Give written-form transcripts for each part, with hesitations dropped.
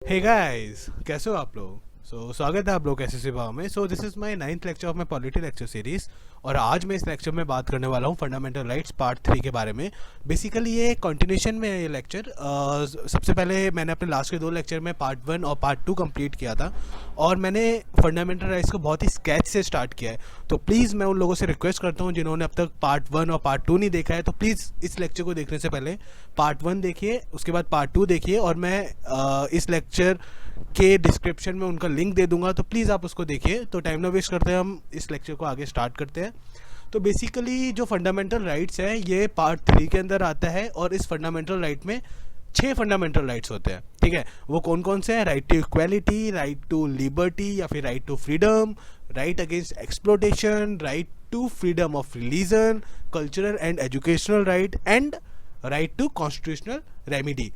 Hey guys, कैसे हो आप लोग। स्वागत है आप लोग कैसे भाव में। This is my 9th lecture of my polity lecture series. और आज मैं इस लेक्चर में बात करने वाला हूँ फंडामेंटल राइट्स पार्ट 3 के बारे में। बेसिकली ये कंटिन्यूशन में है ये लेक्चर। सबसे पहले मैंने अपने लास्ट के 2 लेक्चर में पार्ट 1 और पार्ट 2 कंप्लीट किया था और मैंने फंडामेंटल राइट्स को बहुत ही स्केच से स्टार्ट किया है। तो प्लीज़ मैं उन लोगों से रिक्वेस्ट करता हूँ जिन्होंने अब तक पार्ट 1 और पार्ट 2 नहीं देखा है, तो प्लीज़ इस लेक्चर को देखने से पहले पार्ट 1 देखिए, उसके बाद पार्ट 2 देखिए और मैं इस लेक्चर के डिस्क्रिप्शन में उनका लिंक दे दूंगा, तो प्लीज़ आप उसको देखिए। तो टाइम ना वेस्ट करते हैं, हम इस लेक्चर को आगे स्टार्ट करते हैं। तो बेसिकली जो फंडामेंटल राइट्स है ये पार्ट 3 के अंदर आता है और इस फंडामेंटल राइट में 6 फंडामेंटल राइट्स होते हैं। ठीक है, वो कौन कौन से हैं? Right to equality, right to liberty या फिर right to freedom, right against exploitation, right to freedom of religion, cultural and educational right and right to constitutional remedy.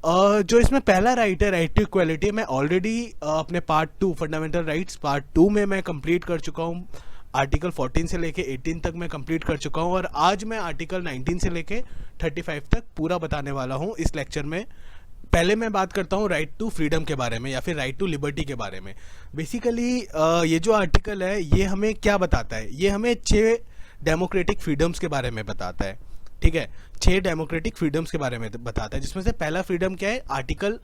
जो इसमें पहला राइट है राइट टू इक्वालिटी, मैं ऑलरेडी अपने part 2 fundamental rights part 2 में मैं कंप्लीट कर चुका हूँ। आर्टिकल 14 से लेके 18 तक मैं कंप्लीट कर चुका हूँ और आज मैं आर्टिकल 19 से लेके 35 तक पूरा बताने वाला हूँ इस लेक्चर में। पहले मैं बात करता हूँ राइट टू फ्रीडम के बारे में या फिर राइट टू लिबर्टी के बारे में। बेसिकली ये जो आर्टिकल है ये हमें क्या बताता है? ये हमें 6 डेमोक्रेटिक फ्रीडम्स के बारे में बताता है। ठीक है, 6 डेमोक्रेटिक फ्रीडम्स के बारे में बताता है, जिसमें से पहला फ्रीडम क्या है? आर्टिकल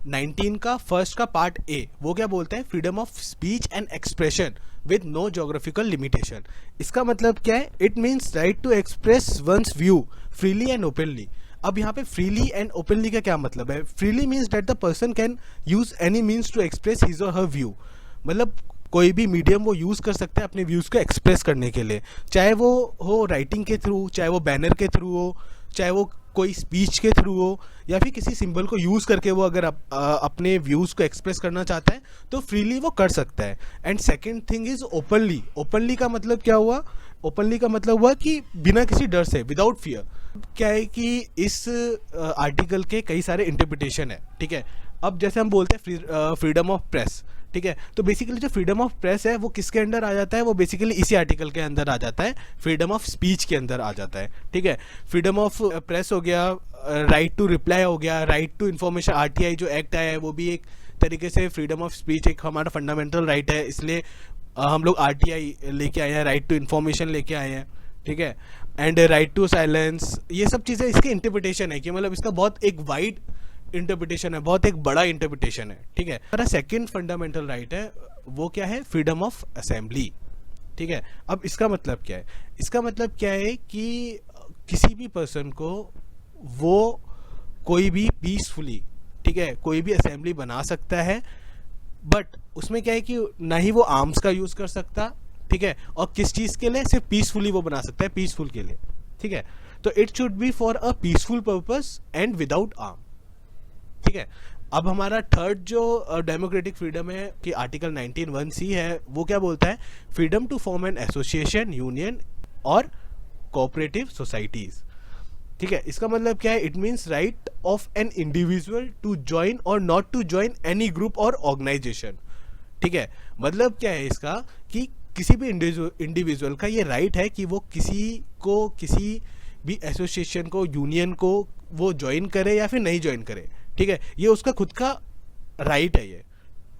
19 का फर्स्ट का पार्ट ए, वो क्या बोलता है? Freedom of speech and expression with no geographical limitation. इसका मतलब क्या है? It means right to express one's view freely and openly. अब यहाँ पे फ्रीली एंड ओपनली का क्या मतलब है? Freely means that the person can use any means to express his और हर व्यू। मतलब कोई भी मीडियम वो यूज़ कर सकता है अपने व्यूज़ को एक्सप्रेस करने के लिए, चाहे वो हो राइटिंग के थ्रू, चाहे वो बैनर के थ्रू हो, चाहे वो कोई स्पीच के थ्रू हो, या फिर किसी सिंबल को यूज़ करके वो अगर अपने व्यूज़ को एक्सप्रेस करना चाहता है तो फ्रीली वो कर सकता है। And second thing is openly. Openly का मतलब क्या हुआ? ओपनली का मतलब हुआ कि बिना किसी डर से, विदाउट फियर। क्या है कि इस आर्टिकल के कई सारे इंटरप्रिटेशन है। ठीक है, अब जैसे हम बोलते हैं फ्रीडम ऑफ प्रेस। ठीक है, तो बेसिकली जो फ्रीडम ऑफ प्रेस है वो किसके अंडर आ जाता है? वो बेसिकली इसी आर्टिकल के अंदर आ जाता है, फ्रीडम ऑफ स्पीच के अंदर आ जाता है। ठीक है, फ्रीडम ऑफ प्रेस हो गया, राइट टू रिप्लाई हो गया, राइट टू इन्फॉर्मेशन, आरटीआई जो एक्ट आया है वो भी एक तरीके से फ्रीडम ऑफ स्पीच एक हमारा फंडामेंटल राइट है, इसलिए हम लोग आरटीआई लेके आए हैं, राइट टू इन्फॉर्मेशन लेके आए हैं। ठीक है, एंड राइट टू साइलेंस, ये सब चीज़ें इसके इंटरप्रिटेशन है कि मतलब इसका बहुत एक वाइड इंटरप्रिटेशन है, बहुत एक बड़ा इंटरप्रिटेशन है। ठीक है, हमारा सेकंड फंडामेंटल राइट है वो क्या है? Freedom of assembly. ठीक है, अब इसका मतलब क्या है? इसका मतलब क्या है कि किसी भी पर्सन को वो कोई भी पीसफुली, ठीक है, कोई भी असेंबली बना सकता है, बट उसमें क्या है कि ना ही वो आर्म्स का यूज कर सकता। ठीक है, और किस चीज के लिए? सिर्फ पीसफुली वो बना सकता है, पीसफुल के लिए। ठीक है, तो it should be for a peaceful purpose and without arm. ठीक है, अब हमारा थर्ड जो डेमोक्रेटिक फ्रीडम है कि आर्टिकल 19(1)(c) है, वो क्या बोलता है? Freedom to form an association, union और कोऑपरेटिव सोसाइटीज। ठीक है, इसका मतलब क्या है? It means right of an individual to join और not to join any group और ऑर्गेनाइजेशन। ठीक है, मतलब क्या है इसका कि किसी भी इंडिविजुअल का ये राइट है कि वो किसी भी एसोसिएशन को, यूनियन को वो ज्वाइन करे या फिर नहीं ज्वाइन करे। ठीक है, ये उसका खुद का राइट है ये।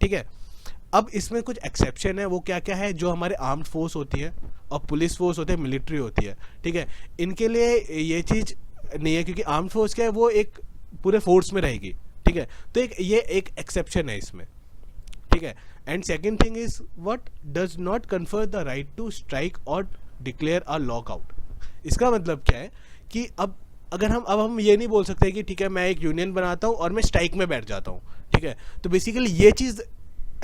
ठीक है, अब इसमें कुछ एक्सेप्शन है, वो क्या क्या है? जो हमारे आर्म्ड फोर्स होती है और पुलिस फोर्स होते हैं, मिलिट्री होती है। ठीक है, इनके लिए ये चीज़ नहीं है क्योंकि आर्म्ड फोर्स क्या है, वो एक पूरे फोर्स में रहेगी। ठीक है, तो ये एक एक्सेप्शन है इसमें। ठीक है, and second thing is what does not confer the right to strike और डिक्लेयर अ लॉकआउट। इसका मतलब क्या है कि अब हम ये नहीं बोल सकते कि ठीक है मैं एक यूनियन बनाता हूँ और मैं स्ट्राइक में बैठ जाता हूँ। ठीक है, तो बेसिकली ये चीज़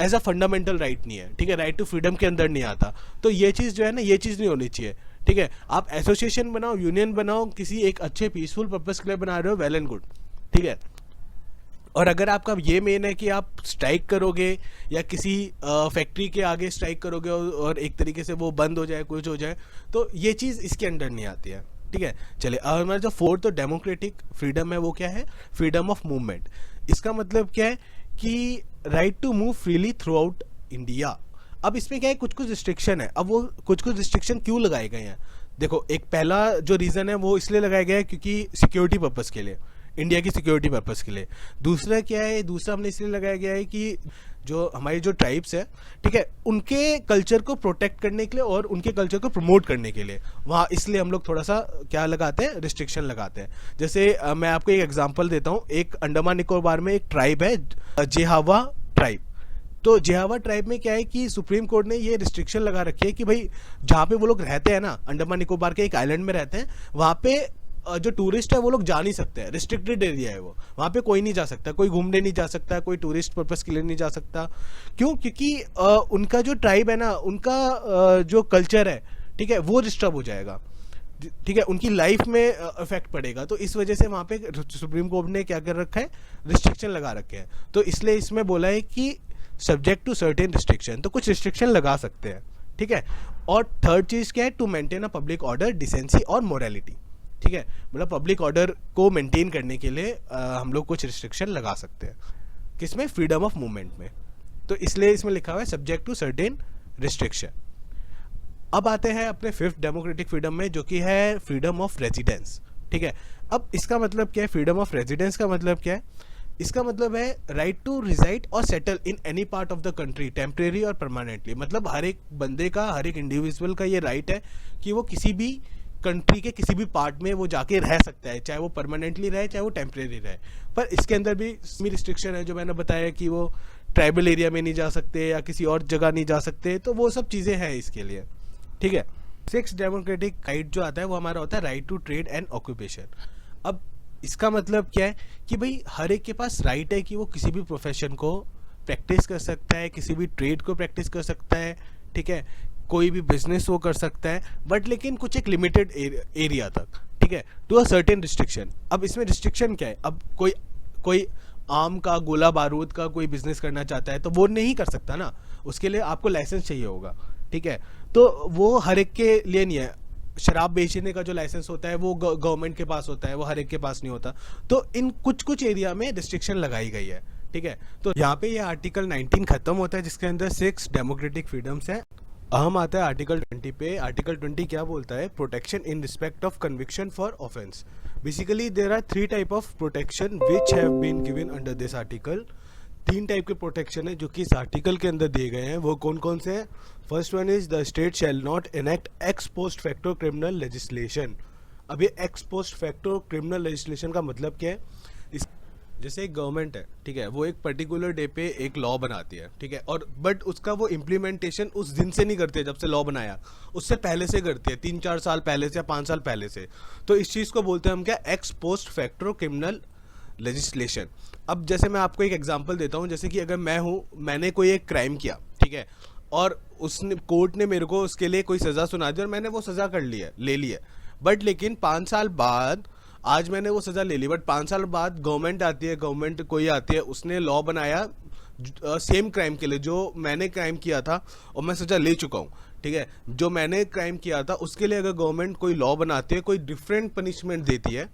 एज अ फंडामेंटल राइट नहीं है। ठीक है, राइट टू फ्रीडम के अंदर नहीं आता, तो ये चीज़ जो है ना, ये चीज़ नहीं होनी चाहिए। ठीक है, आप एसोसिएशन बनाओ, यूनियन बनाओ, किसी एक अच्छे पीसफुल पर्पस के लिए बना रहे हो, वेल एंड गुड। ठीक है, और अगर आपका ये मेन है कि आप स्ट्राइक करोगे या किसी फैक्ट्री के आगे स्ट्राइक करोगे और एक तरीके से वो बंद हो जाए, कुछ हो जाए, तो ये चीज़ इसके अंडर नहीं आती है। ठीक है, चलिए अब हमारा जो फोर्थ डेमोक्रेटिक फ्रीडम है वो क्या है? Freedom of movement. इसका मतलब क्या है कि right to move freely throughout India. अब इसमें क्या है? कुछ रिस्ट्रिक्शन है। अब वो कुछ रिस्ट्रिक्शन क्यों लगाए गए हैं? देखो, एक पहला जो रीज़न है वो इसलिए लगाया गया है क्योंकि सिक्योरिटी पर्पज़ के लिए। इंडिया की सिक्योरिटी पर्पस के लिए। दूसरा क्या है, दूसरा हमने इसलिए लगाया गया है कि जो हमारी जो ट्राइब्स है, ठीक है, उनके कल्चर को प्रोटेक्ट करने के लिए और उनके कल्चर को प्रमोट करने के लिए वहाँ, इसलिए हम लोग थोड़ा सा क्या लगाते हैं, रिस्ट्रिक्शन लगाते हैं। जैसे मैं आपको एक एग्जांपल देता हूँ। एक अंडमान निकोबार में एक ट्राइब है, जेहावा ट्राइब। तो जेहावा ट्राइब में क्या है कि सुप्रीम कोर्ट ने ये रिस्ट्रिक्शन लगा रखी है कि भाई जहाँ पे वो लोग रहते हैं ना, अंडमान निकोबार के एक आइलैंड में रहते हैं, वहाँ पे जो टूरिस्ट है वो लोग जा नहीं सकते हैं, रिस्ट्रिक्टेड एरिया है वो, वहाँ पे कोई नहीं जा सकता, कोई घूमने नहीं जा सकता, कोई टूरिस्ट पर्पस के लिए नहीं जा सकता। क्यों? क्योंकि उनका जो ट्राइब है ना, उनका जो कल्चर है, ठीक है, वो डिस्टर्ब हो जाएगा, ठीक है, उनकी लाइफ में इफेक्ट पड़ेगा। तो इस वजह से वहाँ पे सुप्रीम कोर्ट ने क्या कर रखा है, रिस्ट्रिक्शन लगा रखे हैं। तो इसलिए इसमें बोला है कि सब्जेक्ट टू सर्टेन रिस्ट्रिक्शन, तो कुछ रिस्ट्रिक्शन लगा सकते हैं, ठीक है। और थर्ड चीज़ क्या है, to maintain a public order, decency और मोरालिटी, ठीक है, मतलब पब्लिक ऑर्डर को मेंटेन करने के लिए हम लोग कुछ रिस्ट्रिक्शन लगा सकते हैं। किसमें? फ्रीडम ऑफ मूवमेंट में। तो इसलिए इसमें लिखा हुआ है सब्जेक्ट टू सर्टेन रिस्ट्रिक्शन। अब आते हैं अपने फिफ्थ डेमोक्रेटिक फ्रीडम में, जो कि है फ्रीडम ऑफ रेजिडेंस, ठीक है। अब इसका मतलब क्या है, फ्रीडम ऑफ रेजिडेंस का मतलब क्या है? इसका मतलब है राइट टू रिजाइड और settle in any part of the country, temporary और परमानेंटली। मतलब हर एक बंदे का, हर एक इंडिविजुअल का ये राइट है कि वो किसी भी कंट्री के किसी भी पार्ट में वो जाके रह सकता है, चाहे वो परमानेंटली रहे, चाहे वो टेम्परेरी रहे। पर इसके अंदर भी रिस्ट्रिक्शन है, जो मैंने बताया कि वो ट्राइबल एरिया में नहीं जा सकते या किसी और जगह नहीं जा सकते, तो वो सब चीज़ें हैं इसके लिए, ठीक है। सिक्स डेमोक्रेटिक राइट जो आता है वो हमारा होता है right to trade and occupation. अब इसका मतलब क्या है कि भाई हर एक के पास राइट है कि वो किसी भी प्रोफेशन को प्रैक्टिस कर सकता है, किसी भी ट्रेड को प्रैक्टिस कर सकता है, ठीक है, कोई भी बिजनेस वो कर सकता है, बट लेकिन कुछ एक लिमिटेड एरिया तक, ठीक है, टू अ सर्टेन रिस्ट्रिक्शन। अब इसमें रिस्ट्रिक्शन क्या है? अब कोई आम का, गोला बारूद का कोई बिजनेस करना चाहता है तो वो नहीं कर सकता ना, उसके लिए आपको लाइसेंस चाहिए होगा, ठीक है। तो वो हर एक के लिए नहीं है। शराब बेचने का जो लाइसेंस होता है वो गवर्नमेंट के पास होता है, वो हर एक के पास नहीं होता। तो इन कुछ एरिया में रिस्ट्रिक्शन लगाई गई है, ठीक है। तो यहाँ पे ये आर्टिकल 19 खत्म होता है, जिसके अंदर 6 डेमोक्रेटिक फ्रीडम्स हैं। हम आता है आर्टिकल 20 पे। आर्टिकल 20 क्या बोलता है? Protection in respect of conviction for offence. Basically there are 3 type of protection which have been given under this article. 3 type के प्रोटेक्शन है जो कि इस आर्टिकल के अंदर दिए गए हैं। वो कौन कौन से हैं? First one is the state shall not enact x post facto criminal legislation. अब ये x post facto criminal legislation का मतलब क्या है? इस जैसे एक गवर्नमेंट है, ठीक है, वो एक पर्टिकुलर डे पे एक लॉ बनाती है, ठीक है, और बट उसका वो इम्प्लीमेंटेशन उस दिन से नहीं करती है जब से लॉ बनाया, उससे पहले से करती है, 3-4 साल पहले से या 5 साल पहले से। तो इस चीज़ को बोलते हैं हम क्या? X post facto criminal legislation. अब जैसे मैं आपको एक एग्जांपल देता हूँ, जैसे कि अगर मैं हूँ, मैंने कोई एक क्राइम किया, ठीक है, और उसने कोर्ट ने मेरे को उसके लिए कोई सज़ा सुना दी और मैंने वो सज़ा कर ली है, ले ली है, बट लेकिन 5 साल बाद आज मैंने वो सज़ा ले ली, बट 5 साल बाद गवर्नमेंट आती है, गवर्नमेंट कोई आती है, उसने लॉ बनाया सेम क्राइम के लिए जो मैंने क्राइम किया था और मैं सज़ा ले चुका हूँ, ठीक है, जो मैंने क्राइम किया था उसके लिए अगर गवर्नमेंट कोई लॉ बनाती है, कोई डिफरेंट पनिशमेंट देती है,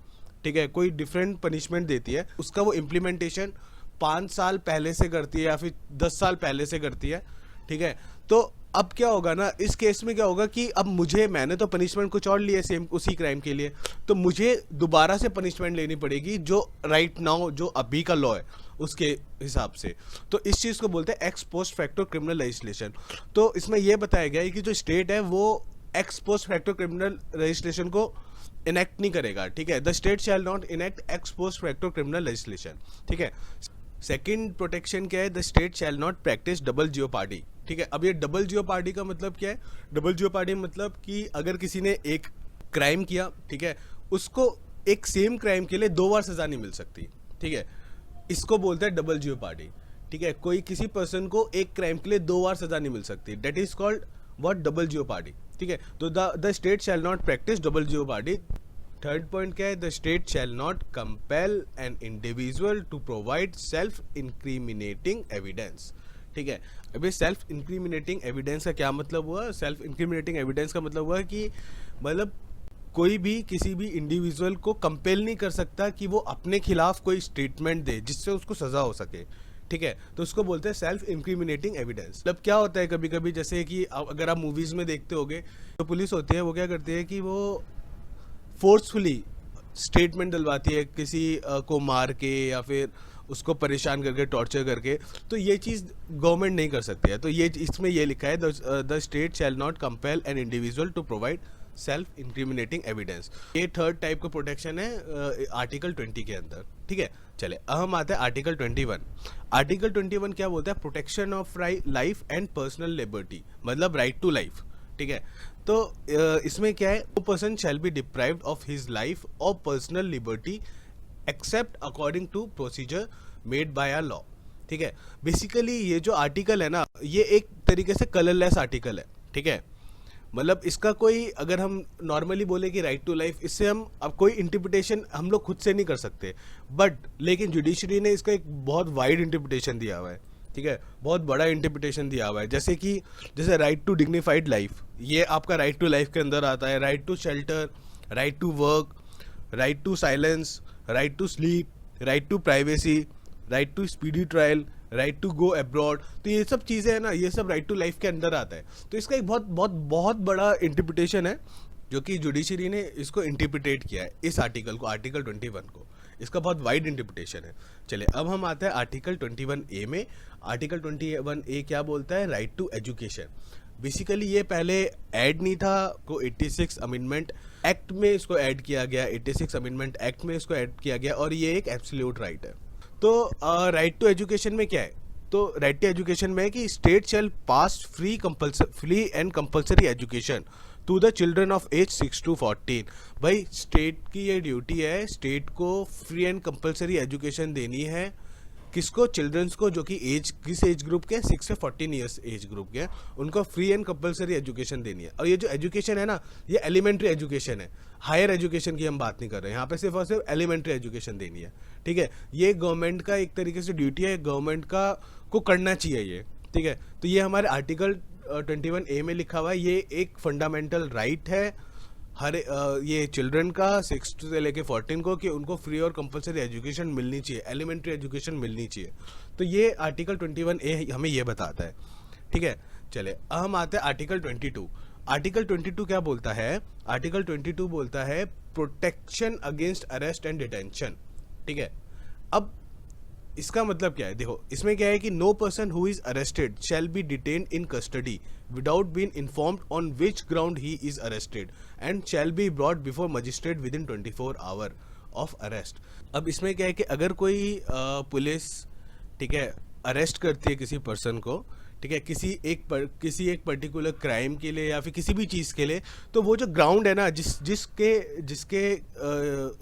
ठीक है, कोई डिफरेंट पनिशमेंट देती है, उसका वो इम्प्लीमेंटेशन 5 साल पहले से करती है या फिर 10 साल पहले से करती है, ठीक है। तो अब क्या होगा ना, इस केस में क्या होगा कि अब मैंने तो पनिशमेंट कुछ और ली है सेम उसी क्राइम के लिए, तो मुझे दोबारा से पनिशमेंट लेनी पड़ेगी जो राइट नाउ जो अभी का लॉ है उसके हिसाब से। तो इस चीज़ को बोलते हैं x post facto criminal legislation. तो इसमें यह बताया गया है कि जो स्टेट है वो x post facto criminal legislation को इनेक्ट नहीं करेगा, ठीक है। The state shall not enact x post facto criminal legislation, ठीक है। सेकंड प्रोटेक्शन क्या है? The state shall not practise double jeopardy, ठीक है। अब ये डबल जियोपार्डी का मतलब क्या है? डबल जियोपार्डी मतलब कि अगर किसी ने एक क्राइम किया, ठीक है, उसको एक सेम क्राइम के लिए 2 बार सजा नहीं मिल सकती, ठीक है, इसको बोलते हैं डबल जियोपार्डी, ठीक है। कोई किसी पर्सन को एक क्राइम के लिए 2 बार सजा नहीं मिल सकती, that is called what? Double jeopardy, ठीक है। तो the state shall not practise double jeopardy. Third point क्या है? The state shall not compel an individual to provide self incriminating evidence, ठीक है। अभी सेल्फ इंक्रीमिनेटिंग एविडेंस का क्या मतलब हुआ? सेल्फ इंक्रीमिनेटिंग एविडेंस का मतलब हुआ कि मतलब कोई भी किसी भी इंडिविजुअल को कंपेल नहीं कर सकता कि वो अपने खिलाफ कोई स्टेटमेंट दे जिससे उसको सजा हो सके, ठीक है। तो उसको बोलते हैं सेल्फ इंक्रीमिनेटिंग एविडेंस। मतलब क्या होता है कभी कभी, जैसे कि अगर आप मूवीज में देखते होगे तो पुलिस होती है वो क्या करती है कि वो फोर्सफुली स्टेटमेंट डलवाती है किसी को मार के या फिर उसको परेशान करके टॉर्चर करके, तो ये चीज़ गवर्नमेंट नहीं कर सकती है। तो ये इसमें ये लिखा है the state shall not compel an individual to provide self incriminating evidence. ये थर्ड टाइप का प्रोटेक्शन है आर्टिकल 20 के अंदर। ठीक है, चले अब हम आते हैं आर्टिकल 21। आर्टिकल 21 क्या बोलता है? Protection of life and personal liberty, मतलब राइट टू लाइफ। ठीक है, तो इसमें क्या है? No person shall be deprived of his life और personal liberty except according to procedure made by a law. ठीक है, बेसिकली ये जो आर्टिकल है ना, ये एक तरीके से कलरलेस आर्टिकल है। ठीक है, मतलब इसका कोई, अगर हम नॉर्मली बोले कि राइट टू लाइफ, इससे हम अब कोई इंटरप्रिटेशन हम लोग खुद से नहीं कर सकते, बट लेकिन जुडिशरी ने इसका एक बहुत वाइड इंटरप्रिटेशन दिया हुआ है। ठीक है, बहुत बड़ा इंटरप्रिटेशन दिया हुआ है। जैसे राइट टू डिग्निफाइड लाइफ, ये आपका राइट टू लाइफ के अंदर आता है। Right to shelter, right to work, right to silence, right to sleep, right to privacy, right to speedy trial, right to go abroad. तो ये सब चीज़ें हैं ना, ये सब राइट टू लाइफ के अंदर आता है। तो इसका एक बहुत बहुत बहुत बड़ा इंटरप्रिटेशन है जो कि जुडिशरी ने इसको इंटरप्रिटेट किया है, इस आर्टिकल को, आर्टिकल 21 को। इसका बहुत वाइड इंटरप्रिटेशन है। चलिए अब हम आते हैं आर्टिकल 21A में। आर्टिकल 21A क्या बोलता है? Right to education. बेसिकली ये पहले ऐड नहीं था, को 86 अमेंडमेंट एक्ट में इसको ऐड किया गया, 86 अमेंडमेंट एक्ट में इसको ऐड किया गया, और ये एक एब्सोल्यूट राइट है। तो राइट टू एजुकेशन में क्या है? तो राइट टू एजुकेशन में है कि state shall pass free and compulsory education to the children of age 6 to 14। भाई स्टेट की ये ड्यूटी है, स्टेट को फ्री एंड कंपल्सरी एजुकेशन देनी है। किसको? चिल्ड्रंस को, जो कि किस एज ग्रुप के? 6 से 14 ईयर्स एज ग्रुप के, उनको फ्री एंड कंपल्सरी एजुकेशन देनी है। और ये जो एजुकेशन है ना, ये एलिमेंट्री एजुकेशन है, हायर एजुकेशन की हम बात नहीं कर रहे हैं यहाँ पे, सिर्फ और सिर्फ एलिमेंट्री एजुकेशन देनी है। ठीक है, ये गवर्नमेंट का एक तरीके से ड्यूटी है, गवर्नमेंट का को करना चाहिए ये। ठीक है, तो ये हमारे आर्टिकल 21A में लिखा हुआ है। ये एक फंडामेंटल राइट है हर ये चिल्ड्रन का 6 से लेके 14 को, कि उनको फ्री और कंपलसरी एजुकेशन मिलनी चाहिए, एलिमेंट्री एजुकेशन मिलनी चाहिए। तो ये आर्टिकल 21A हमें ये बताता है। ठीक है, चले अब हम आते हैं आर्टिकल 22। आर्टिकल 22 क्या बोलता है? आर्टिकल 22 बोलता है protection against arrest and detention. ठीक है, अब इसका मतलब क्या है? देखो इसमें क्या है कि no person who is arrested shall be detained in custody without being informed on which ground he is arrested and shall be brought before magistrate within 24 hour of arrest. अब इसमें क्या है कि अगर कोई पुलिस, ठीक है, arrest करती है किसी पर्सन को, ठीक है, किसी एक पर्टिकुलर क्राइम के लिए या फिर किसी भी चीज़ के लिए, तो वो जो ग्राउंड है ना, जिसके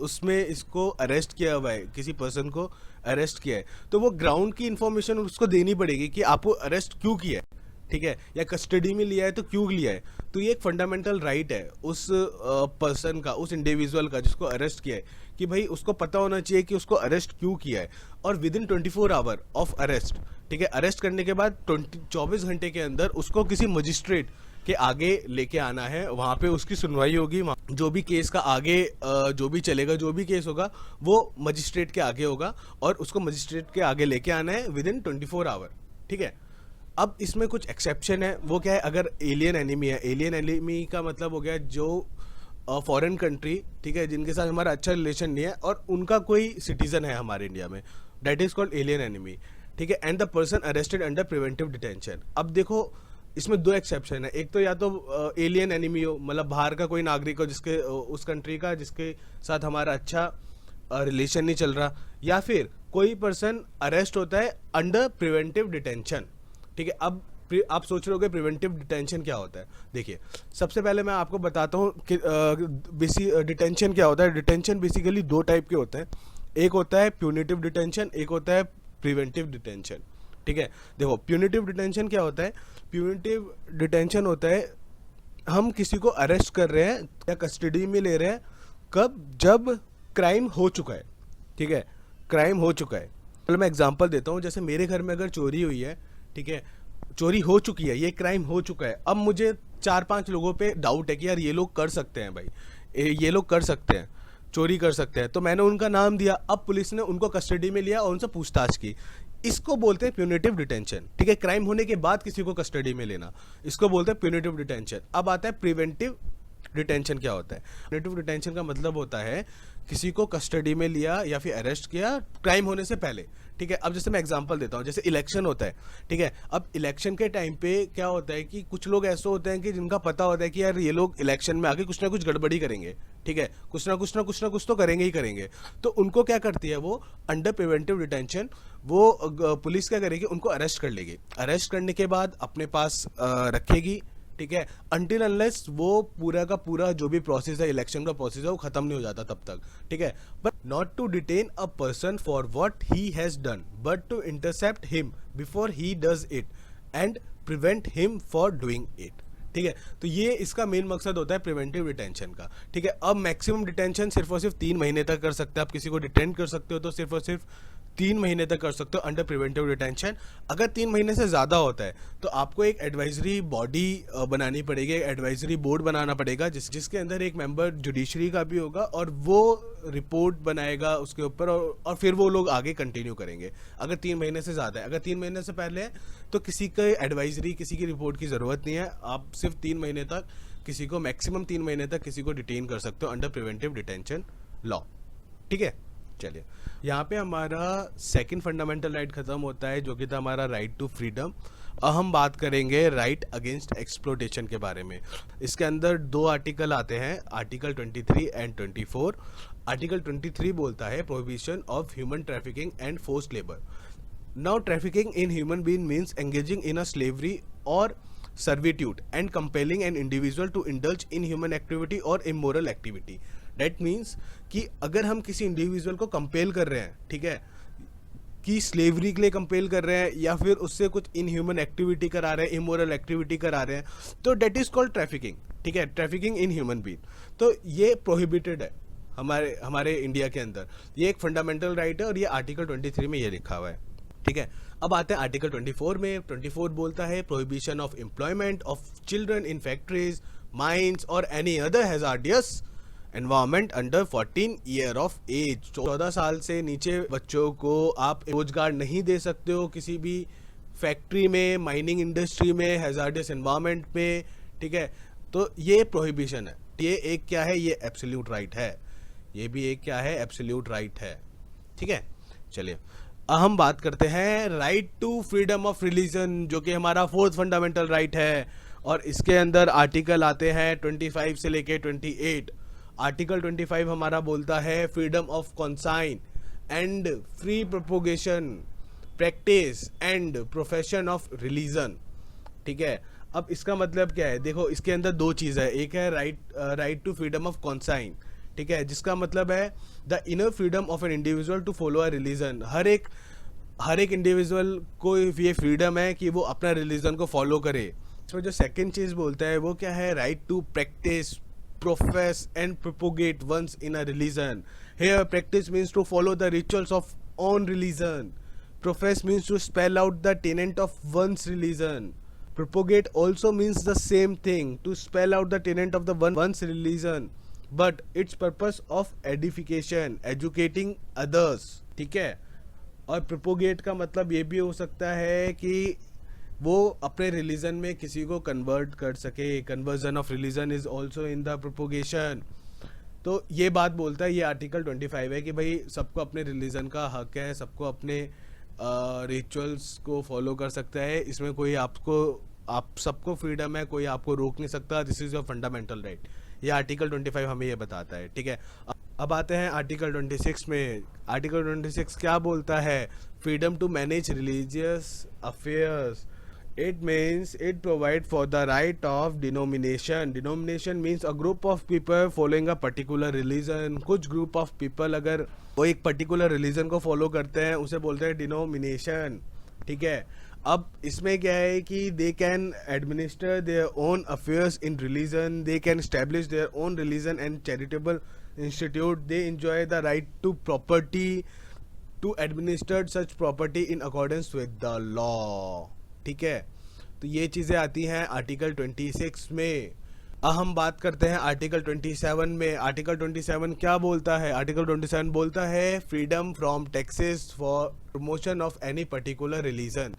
उसमें इसको अरेस्ट किया हुआ है, किसी पर्सन को अरेस्ट किया है, तो वो ग्राउंड की इंफॉर्मेशन उसको देनी पड़ेगी कि आपको अरेस्ट क्यों किया है। ठीक है, या कस्टडी में लिया है तो क्यों लिया है। तो ये एक फंडामेंटल राइट है उस पर्सन का, उस इंडिविजुअल का जिसको अरेस्ट किया है, कि भाई उसको पता होना चाहिए कि उसको अरेस्ट क्यों किया है, और with in 24 hour of arrest. ठीक है, अरेस्ट करने के बाद 24 घंटे के अंदर उसको किसी मजिस्ट्रेट के आगे लेके आना है, वहाँ पे उसकी सुनवाई होगी। जो भी केस का आगे जो भी चलेगा, जो भी केस होगा वो मजिस्ट्रेट के आगे होगा, और उसको मजिस्ट्रेट के आगे लेके आना है विद इन 24 आवर। ठीक है, अब इसमें कुछ एक्सेप्शन है। वो क्या है? अगर एलियन एनिमी है, एलियन एनिमी का मतलब हो गया जो फॉरेन कंट्री, ठीक है, जिनके साथ हमारा अच्छा रिलेशन नहीं है और उनका कोई सिटीजन है हमारे इंडिया में, that is called alien enemy. ठीक है, and the person arrested under preventive detention. अब देखो इसमें दो एक्सेप्शन है। एक तो या तो एलियन एनिमी हो, मतलब बाहर का कोई नागरिक हो जिसके उस कंट्री का जिसके साथ हमारा अच्छा रिलेशन नहीं चल रहा, या फिर कोई पर्सन अरेस्ट होता है अंडर प्रिवेंटिव डिटेंशन। ठीक है, अब आप सोच रहे होगे प्रिवेंटिव डिटेंशन क्या होता है। देखिए सबसे पहले मैं आपको बताता हूँ कि डिटेंशन क्या होता है। डिटेंशन बेसिकली दो टाइप के होते हैं, एक होता है प्यूनिटिव डिटेंशन, एक होता है प्रिवेंटिव डिटेंशन। ठीक है, देखो प्यूनिटिव डिटेंशन क्या होता है। प्यूनिटिव डिटेंशन होता है हम किसी को अरेस्ट कर रहे हैं या कस्टडी में ले रहे हैं, कब? जब क्राइम हो चुका है। ठीक है, क्राइम हो चुका है। चलो मैं एग्जांपल देता हूँ, जैसे मेरे घर में अगर चोरी हुई है, ठीक है, चोरी हो चुकी है, ये क्राइम हो चुका है। अब मुझे 4-5 लोगों पे डाउट है कि यार ये लोग कर सकते हैं, भाई ये लोग कर सकते हैं, चोरी कर सकते हैं, तो मैंने उनका नाम दिया। अब पुलिस ने उनको कस्टडी में लिया और उनसे पूछताछ की, इसको बोलते हैं प्यूनिटिव डिटेंशन। ठीक है, क्राइम होने के बाद किसी को कस्टडी में लेना, इसको बोलते हैं प्यूनिटिव डिटेंशन। अब आता है प्रिवेंटिव डिटेंशन क्या होता है? प्रिवेंटिव डिटेंशन का मतलब होता है किसी को कस्टडी में लिया या फिर अरेस्ट किया क्राइम होने से पहले, ठीक है। अब जैसे मैं एग्जांपल देता हूँ, जैसे इलेक्शन होता है, ठीक है। अब इलेक्शन के टाइम पे क्या होता है कि कुछ लोग ऐसे होते हैं कि जिनका पता होता है कि यार ये लोग इलेक्शन में आके कुछ ना कुछ गड़बड़ी करेंगे, ठीक है, कुछ ना कुछ तो करेंगे ही करेंगे। तो उनको क्या करती है वो, अंडर प्रिवेंटिव डिटेंशन वो पुलिस क्या करेगी, उनको अरेस्ट कर लेगी। अरेस्ट करने के बाद अपने पास रखेगी, ठीक है, अनटिल अनलेस वो पूरा का पूरा जो भी प्रोसेस है, इलेक्शन का प्रोसेस है, वो खत्म नहीं हो जाता तब तक, ठीक है। But not to detain a person for what he has done, but to intercept him before he does it and prevent him for doing it, ठीक है। तो ये इसका मेन मकसद होता है प्रिवेंटिव डिटेंशन का, ठीक है। अब मैक्सिमम डिटेंशन सिर्फ और सिर्फ 3 महीने तक कर सकते हैं आप। किसी को डिटेन कर सकते हो तो सिर्फ और सिर्फ 3 महीने तक कर सकते हो अंडर प्रिवेंटिव डिटेंशन। अगर 3 महीने से ज़्यादा होता है तो आपको एक एडवाइजरी बॉडी बनानी पड़ेगी, एक एडवाइजरी बोर्ड बनाना पड़ेगा जिसके अंदर एक मेंबर जुडिशरी का भी होगा और वो रिपोर्ट बनाएगा उसके ऊपर, और फिर वो लोग आगे कंटिन्यू करेंगे अगर 3 महीने से ज़्यादा है। अगर 3 महीने से पहले है तो किसी का एडवाइजरी, किसी की रिपोर्ट की ज़रूरत नहीं है। आप सिर्फ 3 महीने तक किसी को, मैक्सिमम 3 महीने तक किसी को डिटेन कर सकते हो अंडर प्रिवेंटिव डिटेंशन लॉ, ठीक है। चलिए, यहाँ पे हमारा सेकंड फंडामेंटल राइट खत्म होता है जो कि था हमारा राइट टू फ्रीडम। अब हम बात करेंगे राइट अगेंस्ट एक्सप्लोटेशन के बारे में। इसके अंदर 2 आर्टिकल आते हैं, आर्टिकल 23 एंड 24। आर्टिकल 23 बोलता है prohibition of human trafficking and forced labour. Now trafficking in human being means engaging in a slavery और servitude and compelling an individual to indulge in human activity or immoral activity. That means कि अगर हम किसी individual को compel कर रहे हैं, ठीक है, कि स्लेवरी के लिए कंपेल कर रहे हैं या फिर उससे कुछ इनह्यूमन एक्टिविटी करा रहे हैं, इमोरल एक्टिविटी करा रहे हैं, तो डेट इज कॉल्ड ट्रैफिकिंग, ठीक है, ट्रैफिकिंग इन ह्यूमन बीइंग। तो ये प्रोहिबिटेड है हमारे इंडिया के अंदर। ये एक फंडामेंटल राइट है और ये आर्टिकल 23 में ये लिखा हुआ है, ठीक है। अब आते हैं आर्टिकल 24 में। 24 बोलता है prohibition of employment of children in factories, mines और any other hazardous environment under 14 year of age. 14 साल से नीचे बच्चों को आप रोजगार नहीं दे सकते हो किसी भी फैक्ट्री में, माइनिंग इंडस्ट्री में, हैजार्डियस एनवायरमेंट में, ठीक है। तो ये प्रोहिबिशन है। ये एक क्या है, ये एब्सोल्यूट राइट है। ये भी एक क्या है, एब्सोल्यूट राइट है, ठीक है। चलिए, हम बात करते हैं right to freedom of religion जो कि हमारा 4th फंडामेंटल राइट है। और इसके अंदर आर्टिकल आते हैं 25 से लेके 28। आर्टिकल 25 हमारा बोलता है freedom of conscience and free propagation, practice and profession of religion, ठीक है। अब इसका मतलब क्या है, देखो इसके अंदर 2 चीज़ है। एक है right to freedom of conscience, ठीक है, जिसका मतलब है the inner freedom of an individual to follow a religion. हर एक इंडिविजुअल को ये फ्रीडम है कि वो अपना रिलीजन को फॉलो करे। इसमें जो सेकंड चीज़ बोलता है वो क्या है, right to practise, profess and propagate one's in a religion. Here practice means to follow the rituals of own religion. Profess means to spell out the tenet of one's religion. Propagate also means the same thing, to spell out the tenet of the one's religion, but its purpose of edification, educating others, ठीक है। और propagate का मतलब ये भी हो सकता है कि वो अपने रिलीजन में किसी को कन्वर्ट कर सके। Conversion of religion is also in the propagation. तो ये बात बोलता है, ये आर्टिकल 25 है कि भाई सबको अपने रिलीजन का हक है, सबको अपने रिचुअल्स को फॉलो कर सकता है। इसमें कोई आप सबको फ्रीडम है, कोई आपको रोक नहीं सकता। This is your fundamental right. ये आर्टिकल 25 हमें ये बताता है, ठीक है। अब आते हैं आर्टिकल 26 में। आर्टिकल 26 क्या बोलता है, freedom to manage religious affairs. It means it provide for the right of denomination. Denomination means a group of people following a particular religion. कुछ group of people अगर वो एक particular religion को follow करते हैं उसे बोलते हैं denomination, ठीक है। अब इसमें क्या है कि they can administer their own affairs in religion, they can establish their own religion and charitable institute, they enjoy the right to property, to administer such property in accordance with the law, ठीक है। तो ये चीज़ें आती हैं article 26 में। अब हम बात करते हैं आर्टिकल 27 में। आर्टिकल 27 क्या बोलता है, आर्टिकल 27 बोलता है freedom from taxes for promotion of any particular religion.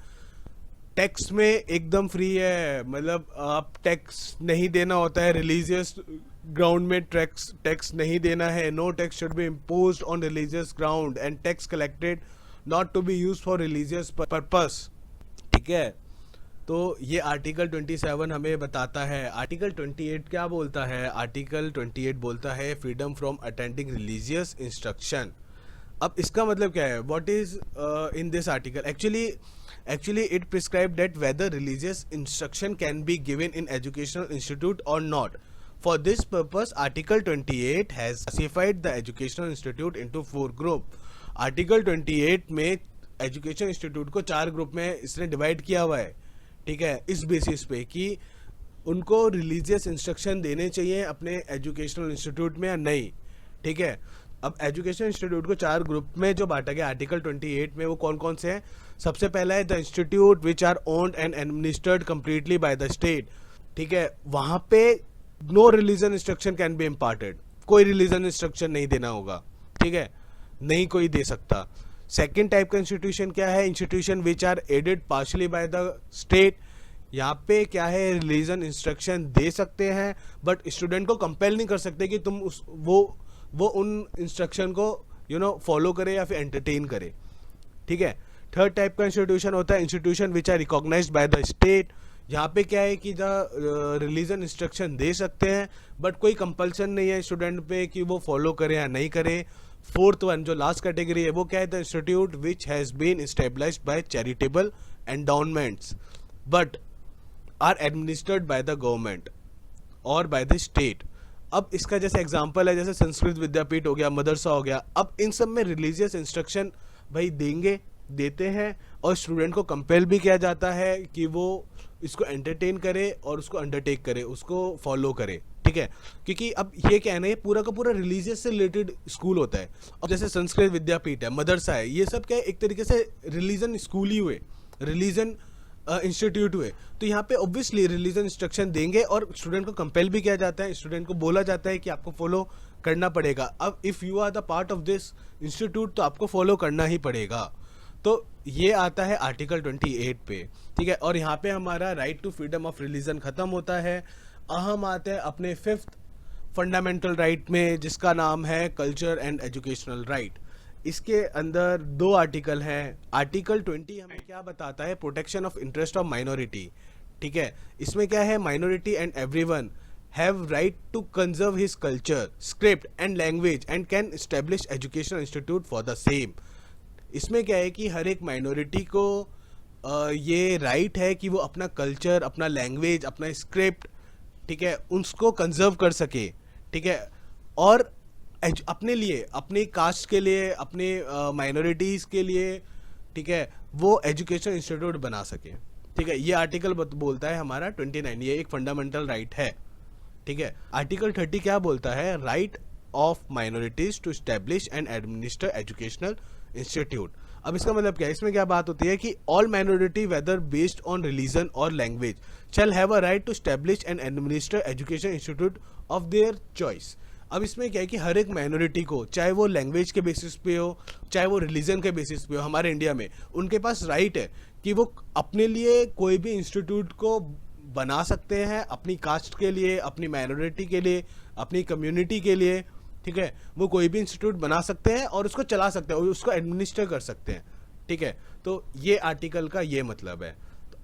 Tax में एकदम फ्री है, मतलब आप टैक्स नहीं देना होता है रिलीजियस ग्राउंड में टैक्स नहीं देना है, no tax should be imposed on religious ground and tax collected not to be used for religious purpose. ठीक है, तो ये आर्टिकल 27 हमें बताता है। आर्टिकल 28 क्या बोलता है? आर्टिकल 28 बोलता है freedom from attending religious instruction. अब इसका मतलब क्या है? What is in this article? Actually it prescribe that whether religious instruction can be given in educational institute और not. For this purpose, Article 28 has classified the educational institute into 4 group. Article 28 में education institute को 4 group में इसने divide किया हुआ है। ठीक है, इस बेसिस पे कि उनको रिलीजियस इंस्ट्रक्शन देने चाहिए अपने एजुकेशनल इंस्टीट्यूट में या नहीं। ठीक है, अब एजुकेशन इंस्टीट्यूट को 4 ग्रुप में जो बांटा गया आर्टिकल 28 में, वो कौन कौन से हैं? सबसे पहला है the institute which are owned and administered completely by the state. ठीक है, वहां पे no religion instruction can be imparted, कोई रिलीजन इंस्ट्रक्शन नहीं देना होगा। ठीक है, नहीं कोई दे सकता। सेकेंड टाइप का इंस्टीट्यूशन क्या है? Institution which are aided partly by the state. यहाँ पे क्या है? रिलीजन इंस्ट्रक्शन दे सकते हैं बट स्टूडेंट को कंपेल नहीं कर सकते कि तुम वो उन इंस्ट्रक्शन को फॉलो करे या फिर एंटरटेन करे। ठीक है, थर्ड टाइप का इंस्टीट्यूशन होता है institution which are recognised by the state. यहाँ पे क्या है कि द रिलीजन इंस्ट्रक्शन दे सकते हैं बट कोई कंपल्सन नहीं है स्टूडेंट पे कि वो फॉलो करे या नहीं करे। फोर्थ वन, जो लास्ट कैटेगरी है, वो क्या है? The institute which has been established by charitable endowments but are administered by the government और बाय द स्टेट। अब इसका जैसे एग्जांपल है, जैसे संस्कृत विद्यापीठ हो गया, मदरसा हो गया। अब इन सब में रिलीजियस इंस्ट्रक्शन भाई देते हैं और स्टूडेंट को कंपेल भी किया जाता है कि वो इसको एंटरटेन करे और उसको अंडरटेक करे, उसको फॉलो करे। ठीक है, क्योंकि अब ये क्या है ना, ये पूरा का पूरा रिलीजियस से रिलेटेड स्कूल होता है। अब जैसे संस्कृत विद्यापीठ है, मदरसा है, ये सब क्या है? एक तरीके से रिलीजन स्कूल ही हुए, रिलीजन इंस्टीट्यूट हुए। तो यहाँ पे ऑब्वियसली रिलीजन इंस्ट्रक्शन देंगे और स्टूडेंट को कंपेल भी किया जाता है, स्टूडेंट को बोला जाता है कि आपको फॉलो करना पड़ेगा। अब if you are the part of this institute तो आपको फॉलो करना ही पड़ेगा। तो ये आता है आर्टिकल 28 पे। ठीक है, और यहाँ पे हमारा right to freedom of religion खत्म होता है। हम आते हैं अपने 5th फंडामेंटल राइट में, जिसका नाम है कल्चर एंड एजुकेशनल राइट। इसके अंदर 2 आर्टिकल हैं। आर्टिकल 20 हमें क्या बताता है? Protection of interest of minority. ठीक है, इसमें क्या है? Minority and everyone have right to conserve his culture, script and language and can establish educational institute for the same. इसमें क्या है कि हर एक माइनॉरिटी को ये राइट है कि वो अपना कल्चर, अपना लैंग्वेज, अपना स्क्रिप्ट, ठीक है, उसको कंजर्व कर सके। ठीक है, और अपने लिए, अपनी कास्ट के लिए, अपने माइनॉरिटीज़ के लिए, ठीक है, वो एजुकेशन इंस्टीट्यूट बना सके। ठीक है, ये आर्टिकल बोलता है हमारा 29, ये एक फंडामेंटल राइट है। ठीक है, आर्टिकल 30 क्या बोलता है? Right of minorities to establish and administer educational institute. अब इसका मतलब क्या है? इसमें क्या बात होती है कि all minority whether based on religion और language shall have a right to establish and administer education institute of their choice. अब इसमें क्या है कि हर एक माइनॉरिटी को, चाहे वो लैंग्वेज के बेसिस पे हो, चाहे वो रिलीजन के बेसिस पे हो, हमारे इंडिया में उनके पास राइट है कि वो अपने लिए कोई भी इंस्टीट्यूट को बना सकते हैं, अपनी कास्ट के लिए, अपनी माइनॉरिटी के लिए, अपनी कम्युनिटी के लिए। ठीक है, वो कोई भी इंस्टीट्यूट बना सकते हैं और उसको चला सकते हैं और उसको एडमिनिस्टर कर सकते हैं। ठीक है, तो ये आर्टिकल का ये मतलब है।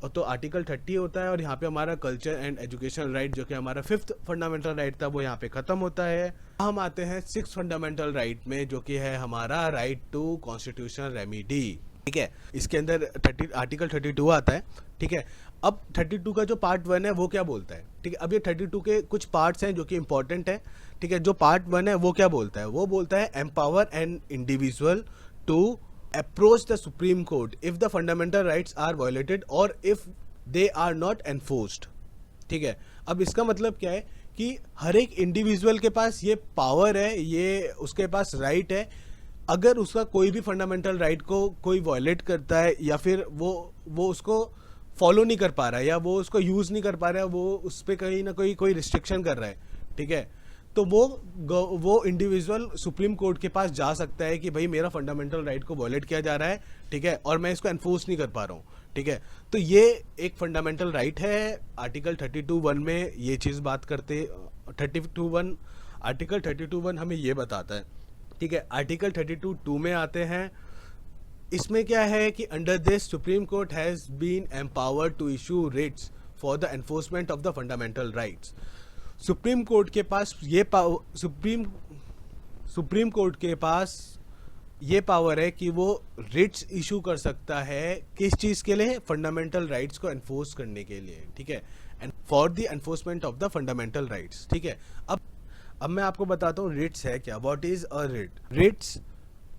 तो आर्टिकल 30 होता है और यहाँ पे हमारा कल्चर एंड एजुकेशनल राइट, जो कि हमारा 5th फंडामेंटल राइट था, वो यहाँ पे खत्म होता है। हम आते हैं 6th फंडामेंटल राइट में, जो कि है हमारा राइट टू कॉन्स्टिट्यूशनल रेमेडी। ठीक है, इसके अंदर आर्टिकल 32 आता है। ठीक है, अब 32 का जो पार्ट 1 है वो क्या बोलता है? ठीक है, अब ये 32 के कुछ पार्ट्स हैं जो कि इंपॉर्टेंट है। ठीक है, जो पार्ट 1 है वो क्या बोलता है? वो बोलता है empower an individual to approach the supreme court if the fundamental rights are violated और if they are not enforced. ठीक है, अब इसका मतलब क्या है कि हर एक इंडिविजुअल के पास ये पावर है, ये उसके पास राइट है। अगर उसका कोई भी फंडामेंटल राइट को कोई वायलेट करता है या फिर वो उसको फॉलो नहीं कर पा रहा है या वो उसको यूज़ नहीं कर पा रहा है, वो उस पर कहीं ना कोई रिस्ट्रिक्शन कर रहा है, ठीक है, तो वो इंडिविजुअल सुप्रीम कोर्ट के पास जा सकता है कि भाई मेरा फंडामेंटल राइट को वायलेट किया जा रहा है, ठीक है, और मैं इसको एनफोर्स नहीं कर पा रहा हूँ। ठीक है, तो ये एक फंडामेंटल राइट है। आर्टिकल 32(1) में ये चीज़ बात करते 32(1) आर्टिकल 32(1) हमें ये बताता है, ठीक है। आर्टिकल 32(2) में आते हैं, इसमें क्या है कि under this supreme court has been empowered to issue writs for the enforcement of the fundamental rights. Supreme court के पास ये सुप्रीम कोर्ट के पास ये पावर है कि वो रिट्स इशू कर सकता है, किस चीज़ के लिए? फंडामेंटल राइट्स को एनफोर्स करने के लिए, ठीक है, and for the enforcement of the fundamental rights, ठीक है। अब मैं आपको बताता हूँ रिट्स है क्या, what is a writ. Writs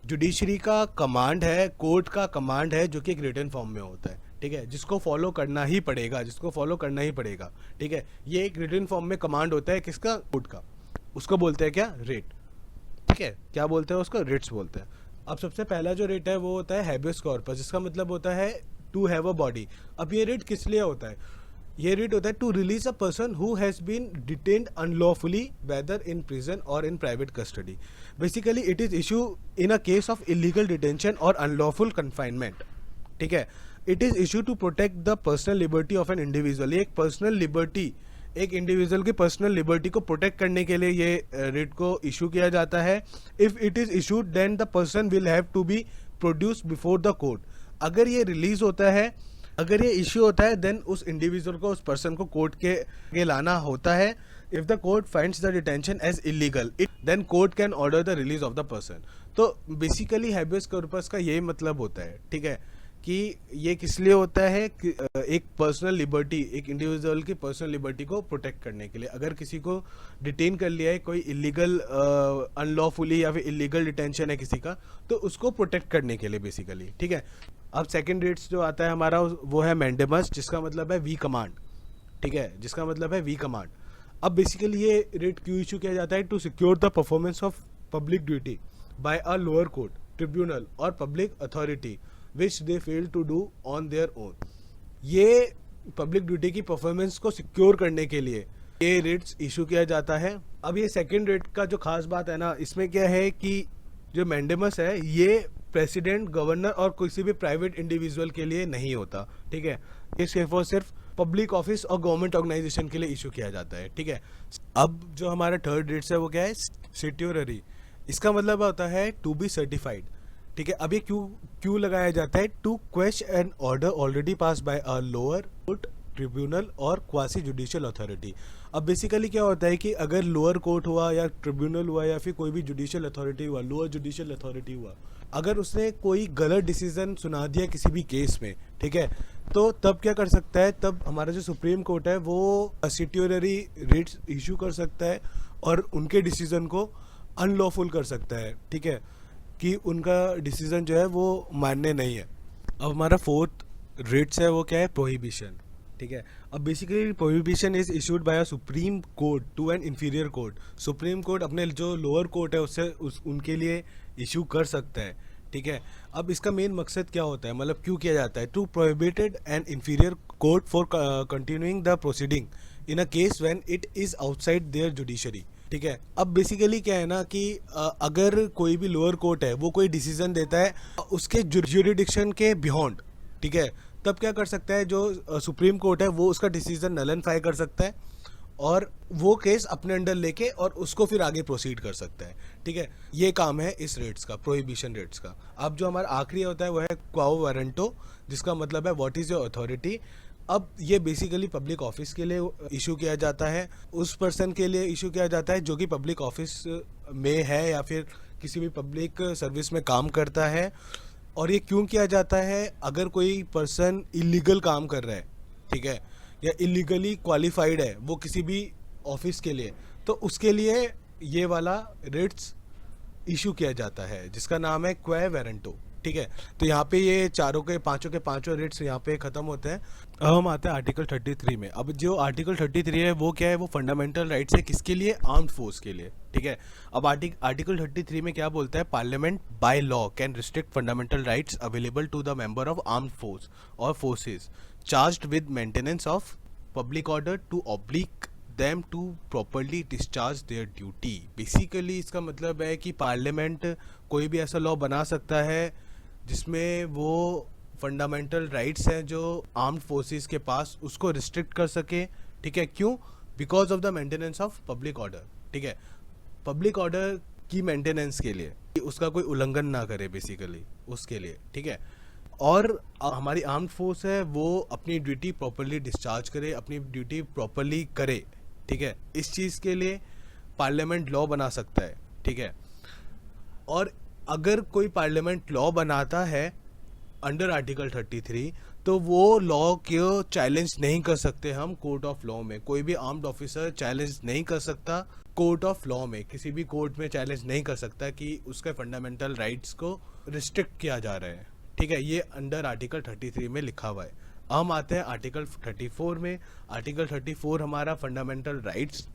judiciary का कमांड है, कोर्ट का कमांड है, जो कि एक रिटन फॉर्म में होता है, ठीक है, जिसको फॉलो करना ही पड़ेगा, ठीक है। ये एक रिटन फॉर्म में कमांड होता है, किसका? कोर्ट का। उसको बोलते हैं क्या? रिट, ठीक है। क्या बोलते हैं उसको? रिट्स बोलते हैं। अब सबसे पहला जो रिट है वो होता है हैबियस कॉर्पस, जिसका मतलब होता है टू हैव अ बॉडी। अब ये रिट किस लिए होता है? ये रिट होता है to release a person who has been detained unlawfully whether in prison और in private custody. Basically it is issue in a case of illegal detention और अनलॉफुल कन्फाइनमेंट, ठीक है। It is issue to protect the personal liberty of an individual. एक personal liberty, एक individual की personal liberty को protect करने के लिए ये रिट को इशू किया जाता है। If it is issued then the person will have to be produce before the court. अगर ये रिलीज होता है, अगर ये इश्यू होता है, देन उस इंडिविजुअल को, उस पर्सन को कोर्ट के लाना होता है। If the court finds the detention as illegal, then court can order the release of the person. तो बेसिकली हैबियस कॉर्पस का यही मतलब होता है, ठीक है, कि ये किस लिए होता है कि एक पर्सनल लिबर्टी, एक इंडिविजुअल की पर्सनल लिबर्टी को प्रोटेक्ट करने के लिए। अगर किसी को डिटेन कर लिया है, कोई इलीगल अनलॉफुली या फिर इलीगल डिटेंशन है किसी का, तो उसको प्रोटेक्ट करने के लिए बेसिकली, ठीक है। अब सेकंड रेट्स जो आता है हमारा वो है मैंडेमस, जिसका मतलब है वी कमांड, ठीक है, जिसका मतलब है वी कमांड। अब बेसिकली ये रेट क्यों इशू किया जाता है? To secure the performance of public duty by a lower court, tribunal और public authority which they fail to do on their own. ये पब्लिक ड्यूटी की परफॉर्मेंस को सिक्योर करने के लिए ये रेट्स इशू किया जाता है। अब ये सेकंड रेट का जो खास बात है ना, इसमें क्या है कि जो मैंडेमस है ये प्रेसिडेंट, गवर्नर और किसी भी प्राइवेट इंडिविजुअल के लिए नहीं होता, ठीक है। ये सिर्फ और सिर्फ पब्लिक ऑफिस और गवर्नमेंट ऑर्गेनाइजेशन के लिए इशू किया जाता है, ठीक है। अब जो हमारा थर्ड रेट्स है वो क्या है? स्टैट्यूटरी। इसका मतलब होता है टू बी सर्टिफाइड, ठीक है। अब ये क्यों लगाया जाता है? To question an order already pass by a lower court, tribunal और क्वासी जुडिशियल अथॉरिटी। अब बेसिकली क्या होता है कि अगर लोअर कोर्ट हुआ या ट्रिब्यूनल हुआ या फिर कोई भी जुडिशियल अथॉरिटी हुआ, लोअर जुडिशियल अथॉरिटी हुआ, अगर उसने कोई गलत डिसीजन सुना दिया किसी भी केस में, ठीक है, तो तब क्या कर सकता है? तब हमारा जो सुप्रीम कोर्ट है वो स्टैट्यूटरी रिट्स इशू कर सकता है और उनके डिसीजन को अनलॉफुल कर सकता है, ठीक है, कि उनका डिसीजन जो है वो मान्य नहीं है। अब हमारा फोर्थ रिट्स है वो क्या है? प्रोहिबिशन, ठीक है। अब basically prohibition is issued by a supreme court to an inferior court. Supreme court अपने जो लोअर कोर्ट है उससे उनके लिए इशू कर सकता है, ठीक है। अब इसका मेन मकसद क्या होता है, मतलब क्यों किया जाता है? To prohibited an inferior court for continuing the proceeding in a case when it is outside their judiciary, ठीक है। अब बेसिकली क्या है ना कि अगर कोई भी लोअर कोर्ट है वो कोई डिसीजन देता है उसके जुरिडिक्शन के बियॉन्ड, ठीक है, तब क्या कर सकता है? जो सुप्रीम कोर्ट है वो उसका डिसीजन नलनफाई कर सकता है और वो केस अपने अंडर लेके और उसको फिर आगे प्रोसीड कर सकता है, ठीक है। ये काम है इस रेट्स का, प्रोहिबिशन रेट्स का। अब जो हमारा आखिरी होता है वो है क्वाओ वारंटो, जिसका मतलब है व्हाट इज योर अथॉरिटी। अब ये बेसिकली पब्लिक ऑफिस के लिए इशू किया जाता है, उस पर्सन के लिए इशू किया जाता है जो कि पब्लिक ऑफिस में है या फिर किसी भी पब्लिक सर्विस में काम करता है। और ये क्यों किया जाता है? अगर कोई पर्सन इलीगल काम कर रहा है, ठीक है, या इलीगली क्वालिफाइड है वो किसी भी ऑफिस के लिए, तो उसके लिए ये वाला रेट्स इशू किया जाता है, जिसका नाम है क्वाओ वारंटो, ठीक है। तो यहाँ पे ये चारों के पांचों रेट्स यहाँ पे खत्म होते हैं। अब हम आते हैं आर्टिकल 33 में। अब जो आर्टिकल 33 है वो क्या है? वो फंडामेंटल राइट्स है, किसके लिए? आर्म्ड फोर्स के लिए, ठीक है। अब आर्टिकल 33 में क्या बोलता है? Parliament by law can restrict fundamental rights available to the member of armed force और forces charged with maintenance of public order to oblige them to properly discharge their duty। Basically इसका मतलब है कि parliament कोई भी ऐसा law बना सकता है जिसमें वो फंडामेंटल राइट्स हैं जो आर्म्ड फोर्सेस के पास, उसको रिस्ट्रिक्ट कर सके, ठीक है। क्यों? Because of the maintenance of public order. ठीक है, पब्लिक ऑर्डर की मेंटेनेंस के लिए, उसका कोई उल्लंघन ना करे बेसिकली, उसके लिए। ठीक है, और हमारी आर्म्ड फोर्स है वो अपनी ड्यूटी प्रॉपरली डिस्चार्ज करे, अपनी ड्यूटी प्रॉपरली करे। ठीक है, इस चीज़ के लिए पार्लियामेंट लॉ बना सकता है। ठीक है, और अगर कोई पार्लियामेंट लॉ बनाता है अंडर आर्टिकल 33, तो वो लॉ को चैलेंज नहीं कर सकते हम कोर्ट ऑफ लॉ में। कोई भी आर्म्ड ऑफिसर चैलेंज नहीं कर सकता कोर्ट ऑफ लॉ में, किसी भी कोर्ट में चैलेंज नहीं कर सकता कि उसके फंडामेंटल राइट्स को रिस्ट्रिक्ट किया जा रहा है। ठीक है, ये अंडर आर्टिकल 33 में लिखा हुआ है। हम आते हैं आर्टिकल 34 में। आर्टिकल 34 हमारा फंडामेंटल राइट्स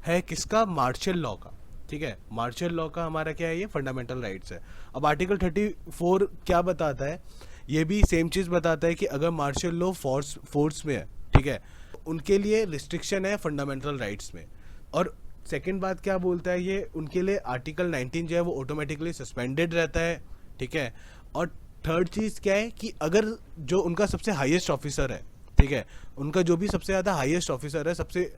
है किसका? मार्शल लॉ का। ठीक है, मार्शल लॉ का हमारा क्या है? ये फंडामेंटल राइट्स है। अब आर्टिकल 34 क्या बताता है? ये भी सेम चीज़ बताता है कि अगर मार्शल लॉ फोर्स में है, ठीक है, उनके लिए रिस्ट्रिक्शन है फंडामेंटल राइट्स में। और सेकंड बात क्या बोलता है ये? उनके लिए आर्टिकल 19 जो है वो ऑटोमेटिकली सस्पेंडेड रहता है। ठीक है, और थर्ड चीज़ क्या है कि अगर जो उनका सबसे हाईएस्ट ऑफिसर है, ठीक है, उनका जो भी सबसे ज़्यादा हाईएस्ट ऑफिसर है, सबसे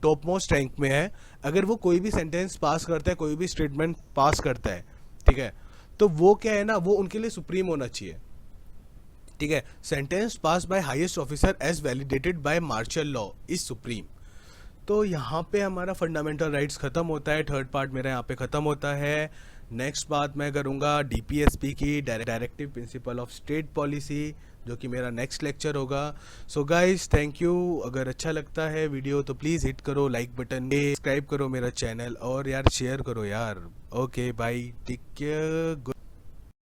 टॉप मोस्ट रैंक में है, अगर वो कोई भी सेंटेंस पास करता है, कोई भी स्टेटमेंट पास करता है, ठीक है, तो वो क्या है ना, वो उनके लिए सुप्रीम होना चाहिए। ठीक है, sentence pass by highest officer as validated by martial law is supreme. तो यहाँ पे हमारा फंडामेंटल राइट्स खत्म होता है। थर्ड पार्ट मेरा यहाँ पे खत्म होता है। नेक्स्ट बात मैं करूँगा डीपीएसपी की, directive principle of state policy, जो कि मेरा नेक्स्ट लेक्चर होगा। So guys thank you. अगर अच्छा लगता है वीडियो तो प्लीज़ हिट करो लाइक बटन, सब्सक्राइब करो मेरा चैनल, और यार शेयर करो यार। Okay bye, take care.